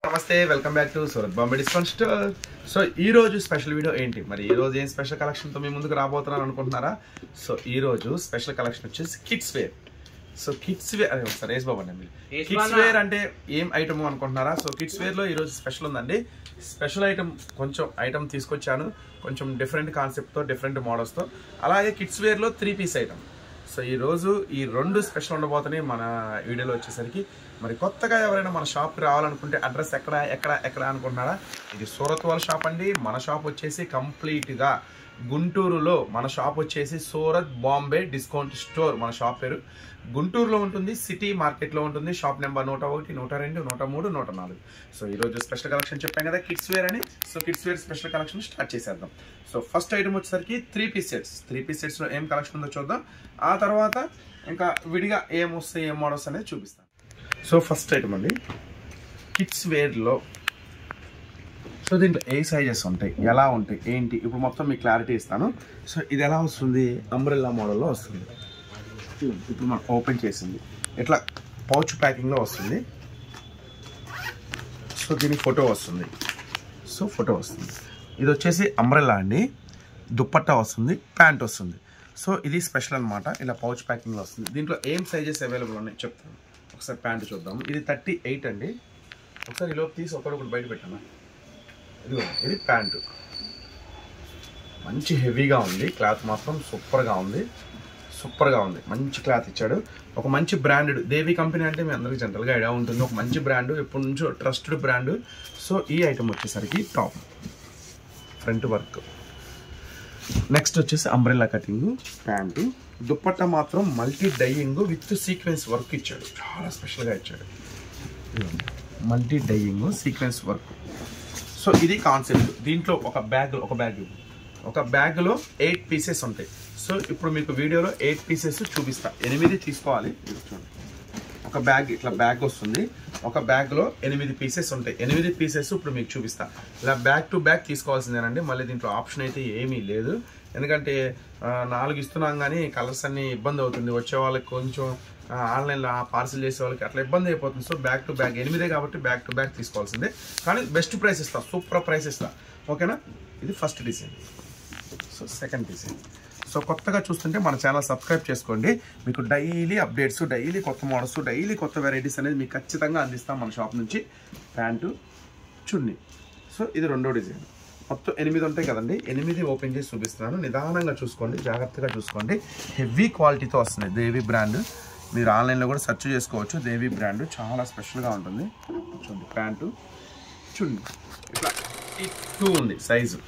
నమస్తే welcome back to Surat Bombay discount store. So ఈ రోజు స్పెషల్ వీడియో ఏంటి, మరి ఈ రోజు ఏం స్పెషల్ కలెక్షన్ తో మీ ముందుకు రాబోతున్నాను అనుకుంటున్నారా? సో ఈ రోజు స్పెషల్ కలెక్షన్ వచ్చేసి kids wear. So kids wear అదే ఒకసారి వేసి బాబండి, మీరు కిడ్స్ వేర్ అంటే ఏం ఐటమ్ అనుకుంటున్నారా? సో కిడ్స్ వేర్ లో ఈ రోజు స్పెషల్ ఉందండి. స్పెషల్ ఐటమ్ కొంచెం ఐటమ్ తీసుకొచ్చాను, కొంచెం డిఫరెంట్ కాన్సెప్ట్ తో, డిఫరెంట్ మోడల్స్ తో. అలాగే కిడ్స్ వేర్ లో 3 పీస్ ఐటమ్. సో ఈ రోజు ఈ రెండు స్పెషల్ ఉండబోతున్నాయి మన వీడియోలో వచ్చేసరికి. మరి కొత్తగా ఎవరైనా మన షాప్కి రావాలనుకుంటే అడ్రస్ ఎక్కడ అనుకుంటున్నారా? ఇది సూరత్ వాళ్ళ షాప్ అండి. మన షాప్ వచ్చేసి కంప్లీట్గా గుంటూరులో. మన షాప్ వచ్చేసి సూరత్ బాంబే డిస్కౌంట్ స్టోర్. మన షాప్ పేరు గుంటూరులో ఉంటుంది, సిటీ మార్కెట్లో ఉంటుంది. Shop number 101, 102, 103, 104. సో ఈరోజు స్పెషల్ కలెక్షన్ చెప్పాం కదా కిడ్స్ వేర్ అని. So kids wear special collection start చేసేద్దాం. సో ఫస్ట్ ఐటమ్ వచ్చేసరికి 3 పీస్ సెట్స్. 3 పీస్ సెట్స్లో ఏం కలెక్షన్ ఉందో చూద్దాం. ఆ తర్వాత ఇంకా విడిగా ఏం వస్తాయి, ఏం మోడల్స్ అనేది చూపిస్తాను. సో ఫస్ట్ ఐటమ్ అండి కిడ్స్ వేర్లో. సో దీంట్లో ఏ సైజెస్ ఉంటాయి, ఎలా ఉంటాయి, ఏంటి, ఇప్పుడు మొత్తం మీకు క్లారిటీ ఇస్తాను. సో ఇది ఎలా వస్తుంది, అంబ్రెల్లా మోడల్లో వస్తుంది. ఇప్పుడు మనం ఓపెన్ చేసింది ఇట్లా పౌచ్ ప్యాకింగ్లో వస్తుంది. సో దీనికి ఫోటో వస్తుంది. సో ఫోటో వస్తుంది. ఇది వచ్చేసి అంబ్రెల్లా అండి. దుప్పట్టా వస్తుంది, ప్యాంట్ వస్తుంది. సో ఇది స్పెషల్ అనమాట. ఇలా పౌచ్ ప్యాకింగ్లో వస్తుంది. దీంట్లో ఏం సైజెస్ అవైలబుల్ ఉన్నాయి చెప్తాను. ఒకసారి ప్యాంట్ చూద్దాము. ఇది 38 అండి. ఒకసారి ఈలోపు తీసి ఒకటి బయట పెట్టాను. ఇదిగో ఇది ప్యాంటు. మంచి హెవీగా ఉంది, క్లాత్ మాత్రం సూపర్గా ఉంది. మంచి క్లాత్ ఇచ్చాడు. ఒక మంచి బ్రాండెడ్ దేవి కంపెనీ అంటే మీ అందరికీ జనరల్గా ఐడియా ఉంటుంది. ఒక మంచి బ్రాండ్, ఎప్పటి నుంచో ట్రస్టెడ్ బ్రాండ్. సో ఈ ఐటమ్ వచ్చేసరికి టాప్ ఫ్రంట్ వర్క్. నెక్స్ట్ వచ్చేసి అంబ్రెల్లా కటింగ్ ప్యాంటు. దుప్పట్టా మాత్రం multi dyeing with sequence work ఇచ్చాడు. చాలా స్పెషల్గా ఇచ్చాడు. Multi dyeing sequence work. So ఇది కాన్సెప్ట్. దీంట్లో ఒక బ్యాగ్లో 8 పీసెస్ ఉంటాయి. సో ఇప్పుడు మీకు వీడియోలో 8 పీసెస్ చూపిస్తా. 8 తీసుకోవాలి. చూడండి, ఒక బ్యాగ్ ఇట్లా బ్యాగ్ వస్తుంది. ఒక బ్యాగ్లో 8 పీసెస్ ఉంటాయి. 8 పీసెస్ ఇప్పుడు మీకు చూపిస్తా. ఇలా బ్యాగ్ టు బ్యాగ్ తీసుకోవాల్సిందేనండి. మళ్ళీ దీంట్లో ఆప్షన్ అయితే ఏమీ లేదు. ఎందుకంటే 4 ఇస్తున్నాం కానీ కలర్స్ అన్ని ఇబ్బంది అవుతుంది. వచ్చే వాళ్ళకి కొంచెం ఆన్లైన్లో పార్సిల్ చేసే వాళ్ళకి అట్లా ఇబ్బంది అయిపోతుంది. సో బ్యాగ్ టు బ్యాగ్ 8 కాబట్టి బ్యాగ్ టు బ్యాగ్ తీసుకోవాల్సిందే. కానీ బెస్ట్ ప్రైస్ ఇస్తా, సూపర్ ప్రైస్ ఇస్తా. ఓకేనా? ఇది first design. So second design. So కొత్తగా చూస్తుంటే మన ఛానల్ సబ్స్క్రైబ్ చేసుకోండి. మీకు డైలీ అప్డేట్స్, డైలీ కొత్త మోడల్స్, డైలీ కొత్త వెరైటీస్ అనేది మీకు ఖచ్చితంగా అందిస్తాం మన షాప్ నుంచి. ప్యాంటు, చున్నీ. సో ఇది రెండో డిజైన్. మొత్తం 8 ఉంటాయి కదండి. 8 ఓపెన్ చేసి చూపిస్తున్నాను. నిదానంగా చూసుకోండి, జాగ్రత్తగా చూసుకోండి. హెవీ క్వాలిటీతో వస్తుంది. దేవి బ్రాండ్. మీరు ఆన్లైన్లో కూడా సెర్చ్ చేసుకోవచ్చు. దేవి బ్రాండ్ చాలా స్పెషల్గా ఉంటుంది. చూడండి, ప్యాంటు, చున్నీ. ఇట్లా 32 ఉంది సైజు.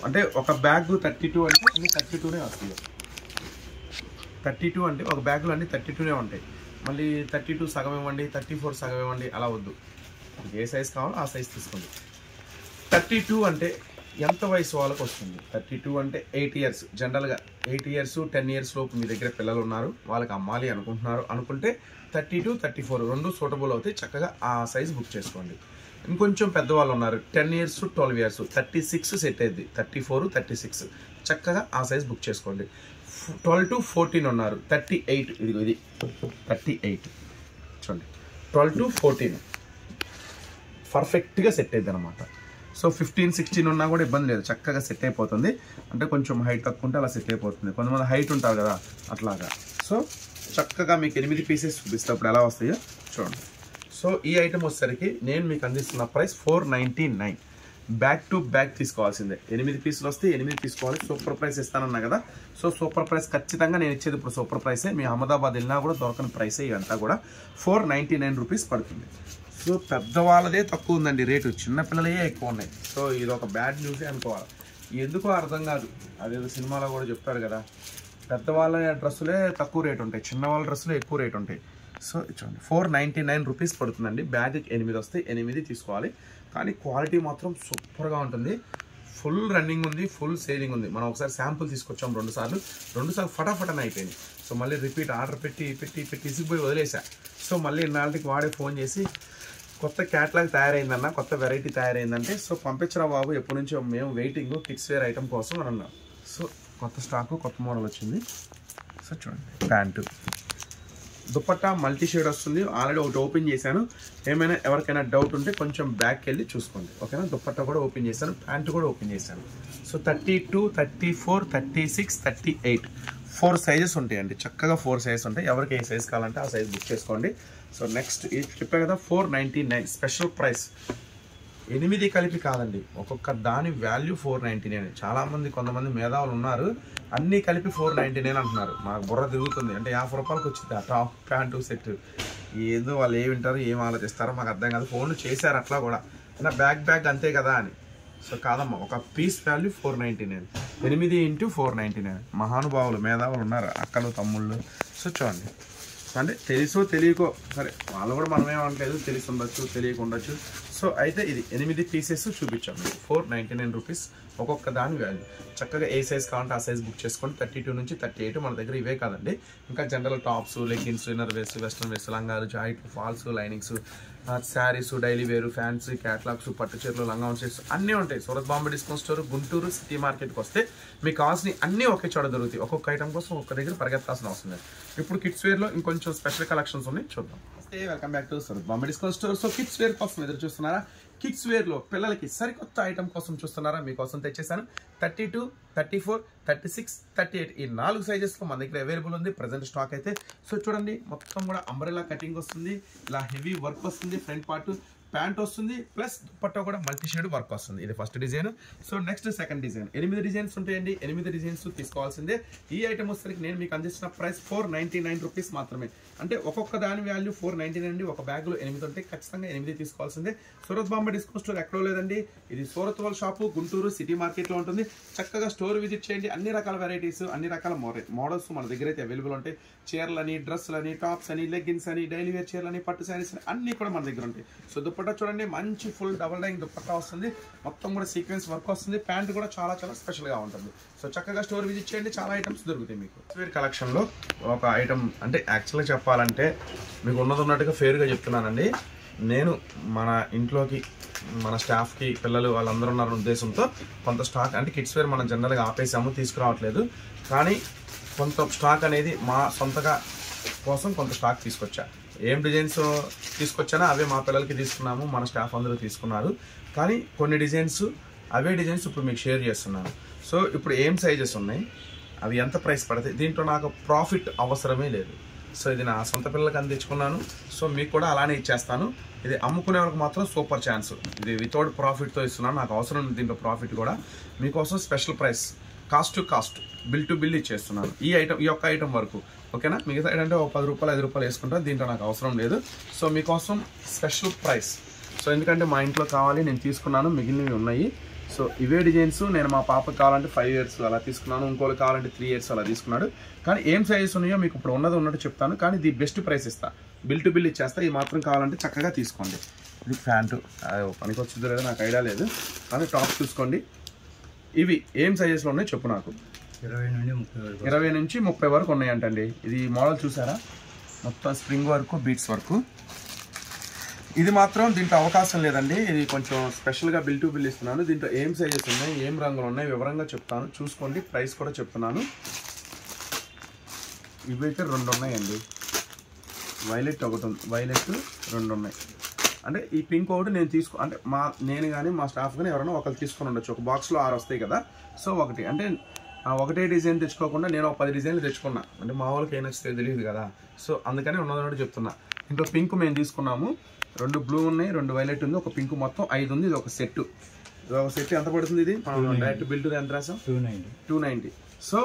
అంటే ఒక బ్యాగ్ 32 అంటే అన్ని 32నే వస్తుంది. 32 అంటే ఒక బ్యాగ్లో అన్ని 32నే ఉంటాయి. మళ్ళీ 32 సగం ఇవ్వండి, 34 సగం ఇవ్వండి, అలా వద్దు. ఏ సైజ్ కావాలో ఆ సైజ్ తీసుకోండి. 32 అంటే ఎంత వయసు వాళ్ళకి వస్తుంది? 32 అంటే 8 ఇయర్స్. జనరల్గా 8 ఇయర్స్ 10 ఇయర్స్ లోపు మీ దగ్గర పిల్లలు ఉన్నారు, వాళ్ళకి అమ్మాలి అనుకుంటే 32, 34 రెండు సూటబుల్ అవుతాయి. చక్కగా ఆ సైజ్ బుక్ చేసుకోండి. ఇంకొంచెం పెద్దవాళ్ళు ఉన్నారు, 10 ఇయర్స్ 12 ఇయర్స్, 36 సెట్ అయింది. 34, 36 చక్కగా ఆ సైజ్ బుక్ చేసుకోండి. 12 to 14 ఉన్నారు, 38. ఇది 38 చూడండి. 12 to 14 పర్ఫెక్ట్గా సెట్ అయింది అనమాట. సో 15, 16 ఉన్నా కూడా ఇబ్బంది లేదు, చక్కగా సెట్ అయిపోతుంది. అంటే కొంచెం హైట్ తక్కువ ఉంటే అలా సెట్ అయిపోతుంది. కొంతమంది హైట్ ఉంటారు కదా, అట్లాగా. సో చక్కగా మీకు 8 పీసెస్ చూపిస్తే అప్పుడు ఎలా వస్తాయో చూడండి. సో ఈ ఐటమ్ వచ్చేసరికి నేను మీకు అందిస్తున్న ప్రైస్ 499. బ్యాక్ టు బ్యాక్ తీసుకోవాల్సిందే. 8 పీసులు వస్తే 8 తీసుకోవాలి. సూపర్ ప్రైస్ ఇస్తానన్నా కదా. సో సూపర్ ప్రైస్ ఖచ్చితంగా నేను ఇచ్చేది ఇప్పుడు సూపర్ ప్రైసే. మీ అహ్మదాబాద్ వెళ్ళినా కూడా దొరకని ప్రైసే. ఇదంతా కూడా 499 రూపీస్ పడుతుంది. సో పెద్దవాళ్ళదే తక్కువ ఉందండి రేటు, చిన్నపిల్లలే ఎక్కువ ఉన్నాయి. సో ఇది ఒక బ్యాడ్ న్యూసే అనుకోవాలి. ఎందుకో అర్థం కాదు. అదేదో సినిమాలో కూడా చెప్తారు కదా, పెద్దవాళ్ళ డ్రెస్సులే తక్కువ రేటు ఉంటాయి, చిన్నవాళ్ళ డ్రెస్సులే ఎక్కువ రేటు ఉంటాయి. సో చూడండి, 499 రూపీస్ పడుతుందండి. బ్యాగ్కి 8 వస్తాయి. 8 తీసుకోవాలి. కానీ క్వాలిటీ మాత్రం సూపర్గా ఉంటుంది. ఫుల్ రన్నింగ్ ఉంది, ఫుల్ సేలింగ్ ఉంది. మనం ఒకసారి శాంపుల్ తీసుకొచ్చాం 2 సార్లు ఫటాఫటని అయిపోయింది. సో మళ్ళీ రిపీట్ ఆర్డర్ పెట్టి ఇసిగిపోయి వదిలేసా. సో మళ్ళీ ఇన్నాళ్ళకి వాడే ఫోన్ చేసి కొత్త క్యాట్లాగ్ తయారైందన్న, కొత్త వెరైటీ తయారైందంటే, సో పంపించరా బాబు, ఎప్పటి నుంచో మేము వెయిటింగ్ కిడ్స్ వేర్ ఐటమ్ కోసం అని అన్నాం. సో కొత్త స్టాకు, కొత్త మోడల్ వచ్చింది. సో చూడండి, ప్యాంటు దుపట్టా మల్టీ షేడ్ వస్తుంది. ఆల్రెడీ ఒకటి ఓపెన్ చేశాను. ఏమైనా ఎవరికైనా డౌట్ ఉంటే కొంచెం బ్యాక్కి వెళ్ళి చూసుకోండి, ఓకేనా. దుపట్టా కూడా ఓపెన్ చేశాను, ప్యాంటు కూడా ఓపెన్ చేశాను. సో 32, 34, 36, 38 4 సైజెస్ ఉంటాయండి. చక్కగా 4 సైజెస్ ఉంటాయి. ఎవరికి ఏ సైజ్ కావాలంటే ఆ సైజ్ బుక్ చేసుకోండి. సో నెక్స్ట్ ఇది చెప్పా కదా, 499 స్పెషల్ ప్రైస్. 8 కలిపి కాదండి, ఒక్కొక్క దాని వాల్యూ 499. చాలామంది కొంతమంది మేధావులు ఉన్నారు, అన్నీ కలిపి 499 అంటున్నారు. మాకు బుర్ర తిరుగుతుంది. అంటే 50 రూపాయలకి వచ్చింది ఆ టాప్ ప్యాంటు సెట్. ఏదో వాళ్ళు ఏమి వింటారు, ఏం ఆలోచిస్తారో మాకు అర్థం కాదు. ఫోన్లు చేశారు అట్లా కూడా, నా బ్యాగ్ అంతే కదా అని. సో కాదమ్మా, ఒక పీస్ వాల్యూ 499. 8 × 499. మహానుభావులు మేధావులు ఉన్నారు, అక్కలు తమ్ముళ్ళు. సో చూడండి, అంటే తెలుసో తెలియకో సరే, వాళ్ళు కూడా మనమేమనలేదు, తెలిసి ఉండొచ్చు తెలియకుండొచ్చు. సో అయితే ఇది 8 పీసెస్ చూపించాం మీకు, 499 రూపీస్ ఒక్కొక్క దాని వాల్యూ. చక్కగా ఏ సైజ్ కావాలంటే ఆ సైజ్ బుక్ చేసుకోండి. 32 నుంచి 38 మన దగ్గర ఇవే కాదండి, ఇంకా general tops, leggings, inner wears, western wears, లంగాలు, jacket, falls, linings, saris, daily wear, fancy, catalogues, పట్టు చీరలు, లంగావన్ సెట్స్ అన్నీ ఉంటాయి. Surat Bombay discount store, Guntur city మార్కెట్కి వస్తే మీకు కావాల్సిన అన్నీ ఒకే చోట దొరుకుతాయి. ఒక్కొక్క ఐటమ్ కోసం ఒక్క దగ్గర పరిగెత్తాల్సిన అవసరం లేదు. ఇప్పుడు కిడ్స్ వేర్లో ఇంకొంచెం స్పెషల్ కలెక్షన్స్ ఉన్నాయి, చూద్దాం. Welcome back to Surat Bombay discount store. So kids wear కోసం ఎదురు చూస్తున్నారా? కిడ్స్ వేర్లో పిల్లలకి సరికొత్త ఐటమ్ కోసం చూస్తున్నారా? మీకోసం తెచ్చేసాను. 32, 34, 36, 38 ఈ 4 సైజెస్లో మన దగ్గర అవైలబుల్ ఉంది ప్రజెంట్ స్టాక్ అయితే. సో చూడండి, మొత్తం కూడా అంబ్రెల్లా కటింగ్ వస్తుంది, ఇలా హెవీ వర్క్ వస్తుంది, ఫ్రంట్ పార్ట్ ప్యాంట్ వస్తుంది, ప్లస్ దుపట్టా కూడా మల్టీ షేడ్ వర్క్ వస్తుంది. ఇది first design. So next second design. 8 designs ఉంటాయండి. 8 డిజైన్స్ తీసుకోవాల్సిందే. ఈ ఐటమ్ వచ్చేసరికి నేను మీకు అందిస్తున్న ప్రైస్ 499 రూపీస్ మాత్రమే. అంటే ఒక్కొక్క దాని వాల్యూ 499 అండి. ఒక బ్యాగ్లో 8 ఉంటాయి, ఖచ్చితంగా 8 తీసుకోవాల్సిందే. సూరత్ బాంబే డిస్కౌంట్ స్టోర్ ఎక్కడో లేదండి, ఇది సూరత్ వాళ్ళ షాపు, గుంటూరు సిటీ మార్కెట్లో ఉంటుంది. చక్కగా స్టోర్ విజిట్ చేయండి. అన్ని రకాల వెరైటీస్, అన్ని రకాల మోడల్స్ మన దగ్గర అయితే అవైలబుల్ ఉంటాయి. చీరలని, డ్రెస్సులని, టాప్స్ అని, లెగ్గిన్స్ అని, డైలీ వేర్ చీరలని, పట్టు శారీస్ అని అన్ని కూడా మన దగ్గర ఉంటాయి. సో దుపట్టా చూడండి, మంచి ఫుల్ డబల్ డైయింగ్ దుపట్టా వస్తుంది, మొత్తం కూడా సీక్వెన్స్ వర్క్ వస్తుంది. ప్యాంట్ కూడా చాలా చాలా స్పెషల్గా ఉంటుంది. సో చక్కగా స్టోర్ విజిట్ చేయండి, చాలా ఐటమ్స్ దొరుకుతాయి మీకు. వేర్ కలెక్షన్లో ఒక ఐటమ్ అంటే యాక్చువల్గా చెప్పాలంటే మీకు ఉన్నట్టుగా ఫేర్గా చెప్తున్నానండి. నేను మన ఇంట్లోకి, మన స్టాఫ్కి, పిల్లలు వాళ్ళందరూ ఉన్నారన్న ఉద్దేశంతో కొంత స్టాక్ అంటే కిడ్స్ వేర్ మనం జనరల్గా ఆపేసాము, తీసుకురావట్లేదు. కానీ కొంత స్టాక్ అనేది మా సొంతగా కోసం కొంత స్టాక్ తీసుకొచ్చా. ఏం డిజైన్స్ తీసుకొచ్చానో అవే మా పిల్లలకి తీసుకున్నాము, మన స్టాఫ్ అందరూ తీసుకున్నారు. కానీ కొన్ని డిజైన్స్, అవే డిజైన్స్ ఇప్పుడు మీకు షేర్ చేస్తున్నాను. సో ఇప్పుడు ఏం సైజెస్ ఉన్నాయి, అవి ఎంత ప్రైస్ పడతాయి, దీంట్లో నాకు ప్రాఫిట్ అవసరమే లేదు. సో ఇది నా సొంత పిల్లలకి అందించుకున్నాను. సో మీకు కూడా అలానే ఇచ్చేస్తాను. ఇది అమ్ముకునే వాళ్ళకి మాత్రం సూపర్ ఛాన్స్. ఇది వితౌట్ ప్రాఫిట్తో ఇస్తున్నాను, నాకు అవసరం ఉంది దీంట్లో ప్రాఫిట్ కూడా. మీకోసం special price, cost to cost, bill to bill ఇచ్చేస్తున్నాను ఈ యొక్క ఐటమ్ వరకు, ఓకేనా. మిగతా ఏంటంటే ఒక 10 రూపాయలు 5 రూపాయలు వేసుకుంటాను, దీంట్లో నాకు అవసరం లేదు. సో మీకోసం స్పెషల్ ప్రైస్. సో ఎందుకంటే మా ఇంట్లో కావాలి, నేను తీసుకున్నాను, మిగిలినవి ఉన్నాయి. సో ఇవే డిజైన్స్ నేను మా పాపకి కావాలంటే 5 years అలా తీసుకున్నాను, ఇంకోటి కావాలంటే 3 years అలా తీసుకున్నాడు. కానీ ఏం సైజెస్ ఉన్నాయో మీకు ఇప్పుడు ఉన్నట్టు చెప్తాను. కానీ ది బెస్ట్ ప్రైస్ ఇస్తా, బిల్ టు బిల్ ఇచ్చేస్తా. ఇది మాత్రం కావాలంటే చక్కగా తీసుకోండి. ఇది ప్యాంటు పనికి వచ్చిందో లేదో నాకు ఐడియా లేదు, కానీ టాప్ చూసుకోండి. ఇవి ఏం సైజెస్లో ఉన్నాయో చెప్పు నాకు. 20 నుంచి 30 వరకు ఉన్నాయంటండి. ఇది మోడల్ చూసారా, మొత్తం స్ప్రింగ్ వర్క్, బీట్స్ వర్క్. ఇది మాత్రం దీంట్లో అవకాశం లేదండి, ఇది కొంచెం స్పెషల్గా బిల్ టు బిల్ ఇస్తున్నాను. దీంట్లో ఏం సైజెస్ ఉన్నాయి, ఏం రంగులు ఉన్నాయి వివరంగా చెప్తాను, చూసుకోండి. ప్రైస్ కూడా చెప్తున్నాను. ఇవైతే 2 ఉన్నాయండి, వైలెట్ ఒకటి ఉంది, వైలెట్ 2 ఉన్నాయి. అంటే ఈ పింక్ ఒకటి నేను అంటే నేను కానీ మా స్టాఫ్ కానీ ఎవరైనా ఒకరు తీసుకొని ఉండొచ్చు. ఒక బాక్స్లో 6 వస్తాయి కదా. సో ఒకటి అంటే ఒకటే డిజైన్ తెచ్చుకోకుండా నేను ఒక 10 డిజైన్లు తెచ్చుకున్నా. అంటే మా వాళ్ళకి ఏం నచ్చితే తెలియదు కదా. సో అందుకని ఉన్నదన్నట్టు చెప్తున్నా. ఇంట్లో పింక్ మేము తీసుకున్నాము, 2 బ్లూ ఉన్నాయి, 2 వైలెట్ ఉంది, ఒక పింక్, మొత్తం 5 ఉంది. ఇది ఒక సెట్. ఒక సెట్ ఎంత పడుతుంది? ఇది డైరెక్ట్ బిల్ టు ఎంత రాసాం? 290. సో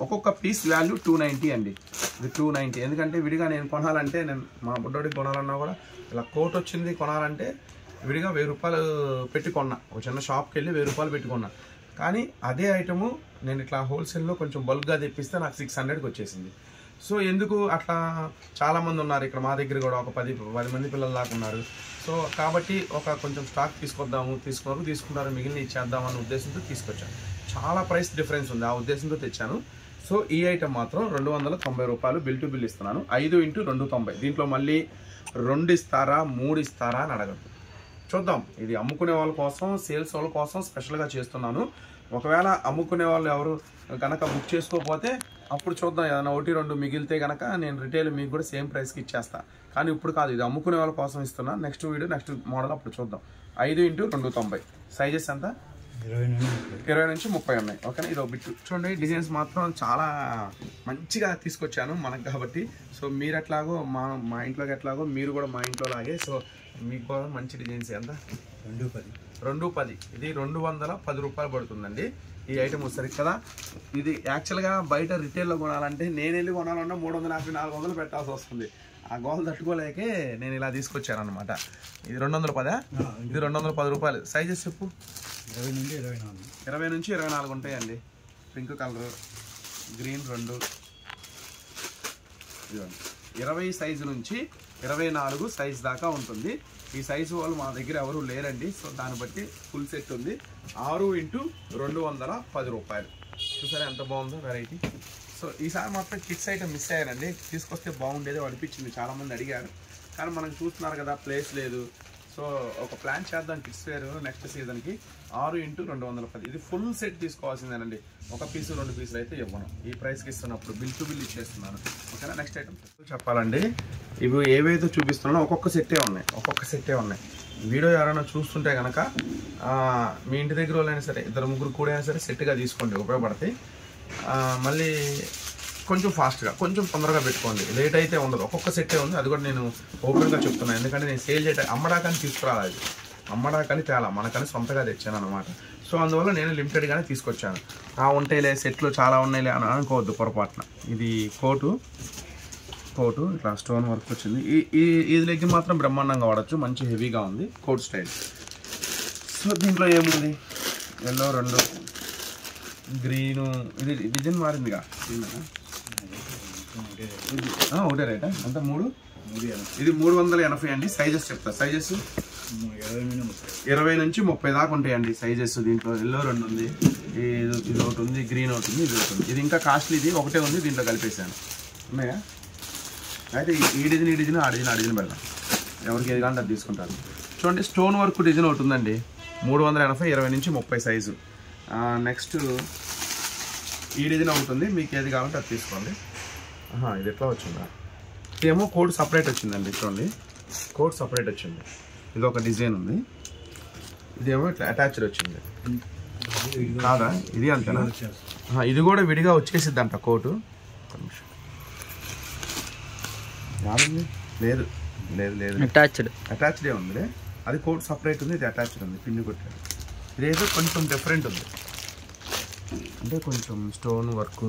ఒక్కొక్క పీస్ వాల్యూ 290 అండి. ఇది 290. ఎందుకంటే విడిగా నేను కొనాలంటే, నేను మా బుడ్డోడికి కొనాలన్నా కూడా ఇలా కోట్ వచ్చింది కొనాలంటే విడిగా 1000 రూపాయలు పెట్టి కొన్నా. ఒక చిన్న షాప్కి వెళ్ళి 1000 రూపాయలు పెట్టి కొన్నా. కానీ అదే ఐటము నేను ఇట్లా హోల్సేల్లో కొంచెం బల్క్గా తెప్పిస్తే నాకు 600కి వచ్చేసింది. సో ఎందుకు అట్లా, చాలామంది ఉన్నారు ఇక్కడ మా దగ్గర కూడా, ఒక 10 మంది పిల్లలు దాకా ఉన్నారు. సో కాబట్టి కొంచెం స్టాక్ తీసుకున్నారు, మిగిలిన ఇచ్చేద్దామన్న ఉద్దేశంతో తీసుకొచ్చాను. చాలా ప్రైస్ డిఫరెన్స్ ఉంది, ఆ ఉద్దేశంతో తెచ్చాను. సో ఈ ఐటమ్ మాత్రం 290 రూపాయలు బిల్ టు బిల్ ఇస్తున్నాను. 5 × 290. దీంట్లో మళ్ళీ 2 ఇస్తారా 3 ఇస్తారా అని అడగద్దు, చూద్దాం. ఇది అమ్ముకునే వాళ్ళ కోసం, సేల్స్ వాళ్ళ కోసం స్పెషల్గా చేస్తున్నాను. ఒకవేళ అమ్ముకునే వాళ్ళు ఎవరు కనుక బుక్ చేసుకోకపోతే అప్పుడు చూద్దాం, ఏదైనా 1-2 మిగిలితే కనుక నేను రిటైల్ మీకు కూడా సేమ్ ప్రైస్కి ఇచ్చేస్తా. కానీ ఇప్పుడు కాదు, ఇది అమ్ముకునే వాళ్ళ కోసం ఇస్తున్నా. నెక్స్ట్ వీడియో నెక్స్ట్ మోడల్ అప్పుడు చూద్దాం. 5x290 సైజెస్ ఎంత? 20 నుంచి 30 ఉన్నాయి. ఓకేనా. ఇది ఒక బిట్ చూడండి, డిజైన్స్ మాత్రం చాలా మంచిగా తీసుకొచ్చాను మనకు కాబట్టి. సో మీరు ఎట్లాగో మా ఇంట్లోకి ఎట్లాగో మీరు కూడా మా ఇంట్లో లాగే. సో మీకు కూడా మంచి డిజైన్స్ ఎంత? 210. ఇది 210 రూపాయలు పడుతుందండి ఈ ఐటమ్ సరి కదా. ఇది యాక్చువల్గా బయట రిటైల్లో కొనాలంటే నేను వెళ్ళి కొనాలన్నా 350-400 పెట్టాల్సి వస్తుంది. ఆ గోల్ తట్టుకోలేకే నేను ఇలా తీసుకొచ్చాను అనమాట. ఇది 210. ఇది 210 రూపాయలు. సైజెస్ చెప్పు. 20 నుంచి 24 ఉంటాయండి. పింక్ కలర్, గ్రీన్ 2, 20 సైజు నుంచి 24 సైజు దాకా ఉంటుంది. ఈ సైజు వాళ్ళు మా దగ్గర ఎవరు లేరండి. సో దాన్ని బట్టి ఫుల్ సెట్ ఉంది. 6x210 రూపాయలు. చూసారా ఎంత బాగుందో వెరైటీ. సో ఈసారి మాత్రం కిడ్స్ ఐటమ్ మిస్ అయ్యానండి. తీసుకొస్తే బాగుండేది అనిపించింది, చాలామంది అడిగారు. కానీ మనకు చూస్తున్నారు కదా ప్లేస్ లేదు. సో ఒక ప్లాన్ చేద్దాం కిడ్స్ వేర్ నెక్స్ట్ సీజన్కి. 6x210. ఇది ఫుల్ సెట్ తీసుకోవాల్సిందేనండి. ఒక పీసు 2 పీసులు అయితే ఇవ్వను. ఈ ప్రైస్కి ఇస్తున్నప్పుడు బిల్ టు బిల్ ఇచ్చేస్తున్నాను. ఓకేనా. నెక్స్ట్ ఐటమ్ చెప్పాలండి. ఇవి ఏవైతే చూపిస్తున్నానో ఒక్కొక్క సెట్టే ఉన్నాయి. వీడియో ఎవరైనా చూస్తుంటే కనుక మీ ఇంటి దగ్గర వాళ్ళైనా సరే 2-3 కూడా అయినా సరే సెట్గా తీసుకోండి, ఉపయోగపడతాయి. మళ్ళీ కొంచెం ఫాస్ట్గా కొంచెం తొందరగా పెట్టుకోండి, లేట్ అయితే ఉండదు. ఒక్కొక్క సెట్టే ఉంది. అది కూడా నేను ఓపెన్గా చెప్తున్నాను, ఎందుకంటే నేను సేల్ చేయటం అమ్మడాకని తీసుకురాలి. అది అమ్మడాకని తేలా, మనకని సొంతగా తెచ్చాను అనమాట. సో అందువల్ల నేను లిమిటెడ్గానే తీసుకొచ్చాను. ఉంటాయిలే సెట్లు చాలా ఉన్నాయిలే అని అనుకోవద్దు పొరపాటున. ఇది కోటు ఇట్లా స్టోన్ వర్క్ వచ్చింది. ఇది లెగ్గి మాత్రం బ్రహ్మాండంగా వాడచ్చు, మంచి హెవీగా ఉంది కోట్ స్టైల్. సో దీంట్లో ఏముంది? Yellow 2, green. ఇది డిజైన్ మారిందిగా. ఒకటే రేటా? అంతా 3. ఇది 380 అండి. సైజెస్ చెప్తా. సైజెస్ 20 నుంచి 30 దాకా ఉంటాయండి సైజెస్. దీంట్లో ఎల్లో 2 ఉంది, ఇది ఒకటి ఉంది, గ్రీన్ ఒకటి ఉంది, ఇది ఒకటి ఉంది. ఇది ఇంకా కాస్ట్లీ, ఇది ఒకటే ఉంది, దీంట్లో కలిపేసాను. ఉన్నాయా? అయితే ఈ డిజైన్ ఆ డిజైన్ పెడతాం. ఎవరికి ఏది కావాలంటే అది తీసుకుంటారు. చూడండి, స్టోన్ వర్క్ డిజైన్ ఒకటి ఉందండి. 380, 20 నుంచి 30 సైజు. నెక్స్ట్ ఈ డిజైన్ ఒకటి ఉంది, మీకు ఏది కావాలంటే అది తీసుకోండి. ఇది ఎట్లా వచ్చిందా? ఇదేమో కోడ్ సపరేట్ వచ్చిందండి. చూడండి, కోడ్ సపరేట్ వచ్చింది. ఇది ఒక డిజైన్ ఉంది, ఇదేమో ఇట్లా అటాచ్డ్ వచ్చింది కాదా? ఇది అంతేనా? ఇది కూడా విడిగా వచ్చేసిద్ది అంట కోటు. లేదు అటాచ్డే ఉంది. అది కోట్ సపరేట్ ఉంది, ఇది అటాచ్డ్ ఉంది, పిన్ని కొట్టారు. ఇదేదో కొంచెం డిఫరెంట్ ఉంది, అంటే కొంచెం స్టోన్ వర్క్.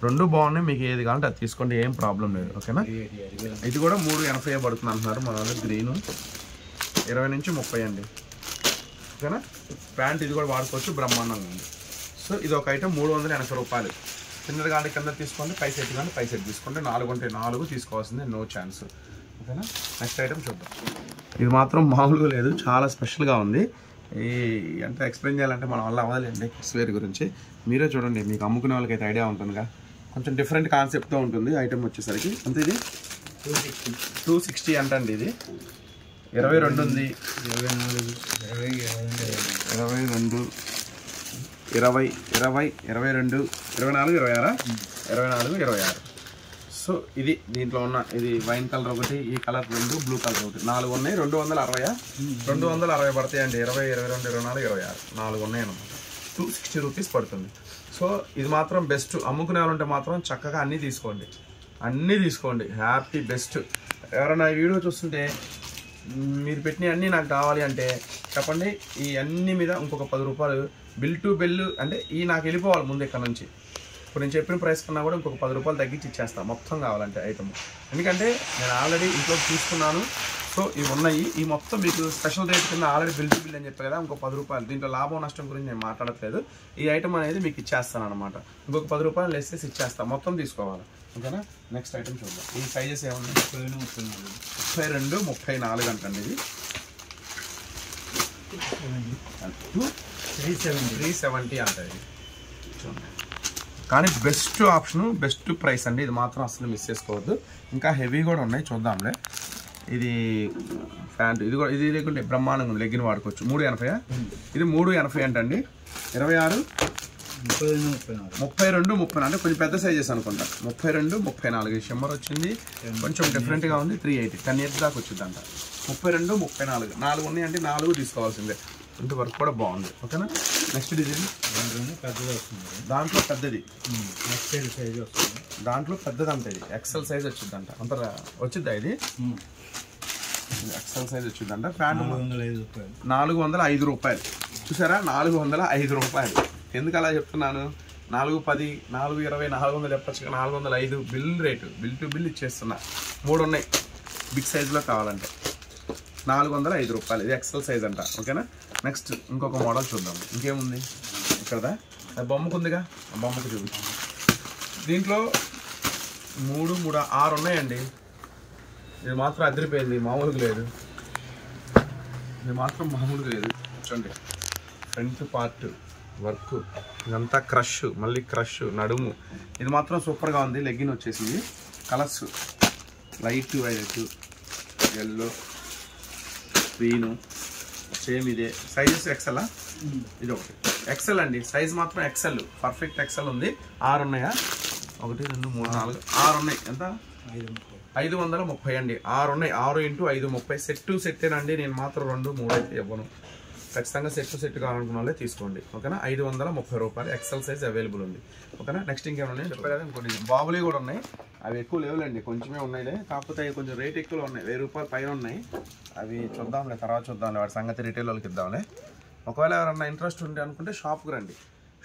2 బాగున్నాయి, మీకు ఏది కావాలంటే అది తీసుకోండి, ఏం ప్రాబ్లం లేదు. ఓకేనా. ఇది కూడా 380 పడుతుంది అంటున్నారు మన వాళ్ళు. గ్రీను 20 నుంచి 30 అండి. ఓకేనా. ప్యాంట్ ఇది కూడా వాడుకోవచ్చు, బ్రహ్మాండంగా ఉంది. సో ఇది ఒక ఐటమ్ 380 రూపాయలు. చిన్నది కానీ కింద తీసుకోండి, పై సెట్ కానీ పై సెట్ తీసుకోండి. 4 ఉంటే 4 తీసుకోవాల్సిందే, నో ఛాన్స్. ఓకేనా. నెక్స్ట్ ఐటమ్ చూద్దాం. ఇది మాత్రం మామూలుగా లేదు, చాలా స్పెషల్గా ఉంది. అంటే ఎక్స్ప్లెయిన్ చేయాలంటే మన వల్ల అవ్వదండి కిడ్స్ వేర్ గురించి. మీరే చూడండి, మీకు అమ్ముకునే వాళ్ళకైతే ఐడియా ఉంటుందిగా. కొంచెం డిఫరెంట్ కాన్సెప్ట్తో ఉంటుంది ఐటమ్ వచ్చేసరికి. అంతే. ఇది 260 అంటండి. ఇది 22 ఉంది, 22, 20, 20, 22, 24, 26, 26. సో ఇది దీంట్లో ఉన్న ఇది వైన్ కలర్ ఒకటి, ఈ కలర్ 2, బ్లూ కలర్ ఒకటి, 4 ఉన్నాయి. 260. 260 పడతాయండి. 20, 22, 24, 26, 4 ఉన్నాయి అన్నమాట. 260 రూపీస్ పడుతుంది. సో ఇది మాత్రం బెస్ట్. అమ్ముకునే వాళ్ళంటే మాత్రం చక్కగా అన్నీ తీసుకోండి, హ్యాపీ బెస్ట్. ఎవరైనా ఈ వీడియో చూస్తుంటే మీరు పెట్టిన అన్నీ నాకు కావాలి అంటే చెప్పండి. ఈ అన్ని మీద ఇంకొక 10 రూపాయలు బిల్ టు బిల్, అంటే ఈ నాకు వెళ్ళిపోవాలి ముందు ఇక్కడ నుంచి. ఇప్పుడు నేను చెప్పిన ప్రైస్ కన్నా కూడా ఇంకొక 10 రూపాయలు తగ్గించి ఇచ్చేస్తాను మొత్తం కావాలంటే ఐటమ్. ఎందుకంటే నేను ఆల్రెడీ ఇంట్లో తీసుకున్నాను. సో ఇవి ఉన్నాయి, ఈ మొత్తం మీకు స్పెషల్ రేట్ కింద ఆల్రెడీ బిల్ టు బిల్ అని చెప్పాను కదా, ఇంకొక 10 రూపాయలు. దీంట్లో లాభం నష్టం గురించి నేను మాట్లాడట్లేదు. ఈ ఐటమ్ అనేది మీకు ఇచ్చేస్తాను అనమాట. ఇంకొక 10 రూపాయలు వేసేసి ఇచ్చేస్తాను, మొత్తం తీసుకోవాలి. ఓకేనా. నెక్స్ట్ ఐటమ్ చూద్దాం. ఈ సైజెస్ ఏమన్నా? 32, 34 అంటండి. ఇది 370 అంటది. కానీ బెస్ట్ ఆప్షను, బెస్ట్ ప్రైస్ అండి. ఇది మాత్రం అసలు మిస్ చేసుకోవద్దు. ఇంకా హెవీ కూడా ఉన్నాయి, చూద్దాంలే. ఇది ప్యాంట్, ఇది కూడా ఇది లేకుంటే బ్రహ్మాండంగా ఉంది, లెగ్గిన్ వాడుకోవచ్చు. 380. ఇది 380 అంటండి. 26, 32, 34 అంటే కొంచెం పెద్ద సైజెస్ అనుకుంటా. 32, 34 షిమ్మర్ వచ్చింది, కొంచెం డిఫరెంట్గా ఉంది. 380 10 ఇయర్స్ దాకా వచ్చింది అంట. 32, 34 4 ఉన్నాయి అంటే 4 తీసుకోవాల్సిందే. ఇంత వర్క్ కూడా బాగుంది. ఓకేనా. నెక్స్ట్ డిజైన్ పెద్దది వస్తుంది, దాంట్లో పెద్దది ఎక్సెల్ సైజ్ వస్తుంది, దాంట్లో పెద్దది అంత ఇది ఎక్సెల్ సైజ్ వచ్చిందంట. అంత వచ్చిద్దా ఇది? ఎక్సెల్ సైజ్ వచ్చిందంట. ప్యాంట్ 405 రూపాయలు. చూసారా, 405 రూపాయలు. ఎందుకు అలా చెప్తున్నాను? 410, 420, 400 చెప్పచ్చు, 405 bill rate. Bill to bill ఇచ్చేస్తున్నా. 3 ఉన్నాయి బిగ్ సైజులో కావాలంటే. 405 రూపాయలు. ఇది ఎక్సెల్ సైజ్ అంట. ఓకేనా. నెక్స్ట్ ఇంకొక మోడల్ చూద్దాం. ఇంకేముంది ఇక్కడ? బొమ్మకుందిగా, ఆ బొమ్మకు చూపించు. దీంట్లో 3, 3, 6 ఉన్నాయండి. ఇది మాత్రం అదిరిపోయింది, మామూలుగా లేదు. ఇది మాత్రం మామూలుగా లేదు. చూడండి, ఫ్రంట్ పార్ట్ వర్క్ ఇదంతా క్రష్, మళ్ళీ క్రష్ నడుము. ఇది మాత్రం సూపర్గా ఉంది. లెగ్గిన్ వచ్చేసింది. Colours light white, yellow, green, same ఇదే సైజెస్. ఎక్సెల్ ఇది ఒకటి ఎక్సెల్ అండి. సైజ్ మాత్రం ఎక్సెల్, పర్ఫెక్ట్ ఎక్సెల్ ఉంది. 6 ఉన్నాయా? 1, 2, 3, 4, 6 ఉన్నాయి. ఎంత? 530 అండి. 6 ఉన్నాయి. 6 × 5 30. సెట్ సెట్టేనండి. నేను మాత్రం 2, 3 అయితే ఇవ్వను. ఖచ్చితంగా సెట్ కావాలనుకున్న వాళ్ళే తీసుకోండి. ఓకేనా. 530 రూపాయలు ఎక్సెల్ సైజ్ అవైలబుల్ ఉంది. ఓకేనా. నెక్స్ట్ ఇంకేమైనా ఉన్నాయి చెప్పారు కదా. ఇంకోటి బాబులు కూడా ఉన్నాయి. అవి ఎక్కువ లేవులేండి, కొంచెమే ఉన్నాయిలే. కాకపోతే అవి కొంచెం రేట్ ఎక్కువలో ఉన్నాయి. 1000 రూపాయలు పైన ఉన్నాయి. అవి చూద్దాంలే, తర్వాత చూద్దాంలే. వాటి సంగతి రిటైల్ వాళ్ళకి ఇద్దాంలే. ఒకవేళ ఎవరన్నా ఇంట్రెస్ట్ ఉంటే అనుకుంటే షాప్కి రండి.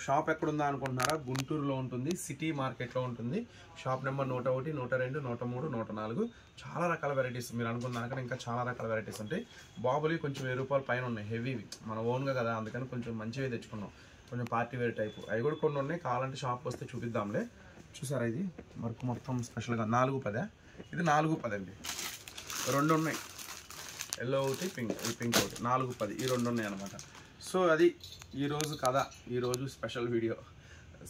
షాప్ ఎక్కడుందా అనుకుంటున్నారా? గుంటూరులో ఉంటుంది, సిటీ మార్కెట్లో ఉంటుంది. Shop number 101, 102, 103, 104. చాలా రకాల వెరైటీస్. మీరు అనుకున్న దానికన్నా ఇంకా చాలా రకాల వెరైటీస్ ఉంటాయి. బాబులు కొంచెం 1000 రూపాయలు పైన ఉన్నాయి. హెవీవి, మన ఓన్గా కదా, అందుకని కొంచెం మంచివి తెచ్చుకున్నాం. కొంచెం పార్టీ వేర్ టైపు. అవి కూడా కొన్ని ఉన్నాయి. కావాలంటే షాప్కి వస్తే చూపిద్దాంలే. చూసారా, ఇది వర్క్ మొత్తం స్పెషల్గా 410. ఇది 410 అండి. 2 ఉన్నాయి, ఎల్లో ఒకటి, పింక్ ఒకటి. 410 ఈ 2 ఉన్నాయి అనమాట. సో అది ఈరోజు కథ, ఈరోజు స్పెషల్ వీడియో.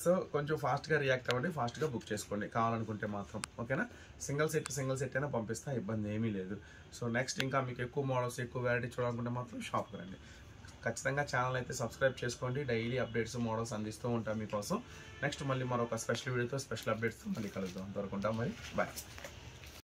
సో కొంచెం ఫాస్ట్గా రియాక్ట్ అవ్వండి, ఫాస్ట్గా బుక్ చేసుకోండి కావాలనుకుంటే మాత్రం. ఓకేనా. సింగిల్ సెట్ అయినా పంపిస్తా, ఇబ్బంది ఏమీ లేదు. సో నెక్స్ట్ ఇంకా మీకు ఎక్కువ మోడల్స్, ఎక్కువ వెరైటీ చూడాలనుకుంటే మాత్రం షాప్కి రండి. ఖచ్చితంగా ఛానల్ అయితే సబ్స్క్రైబ్ చేసుకోండి. డైలీ అప్డేట్స్, మోడల్స్ అందిస్తూ ఉంటాం మీకోసం. నెక్స్ట్ మళ్ళీ మరొక స్పెషల్ వీడియోతో, స్పెషల్ అప్డేట్స్తో మళ్ళీ కలుద్దాం. అంతవరకు ఉంటాం మరి. బాయ్.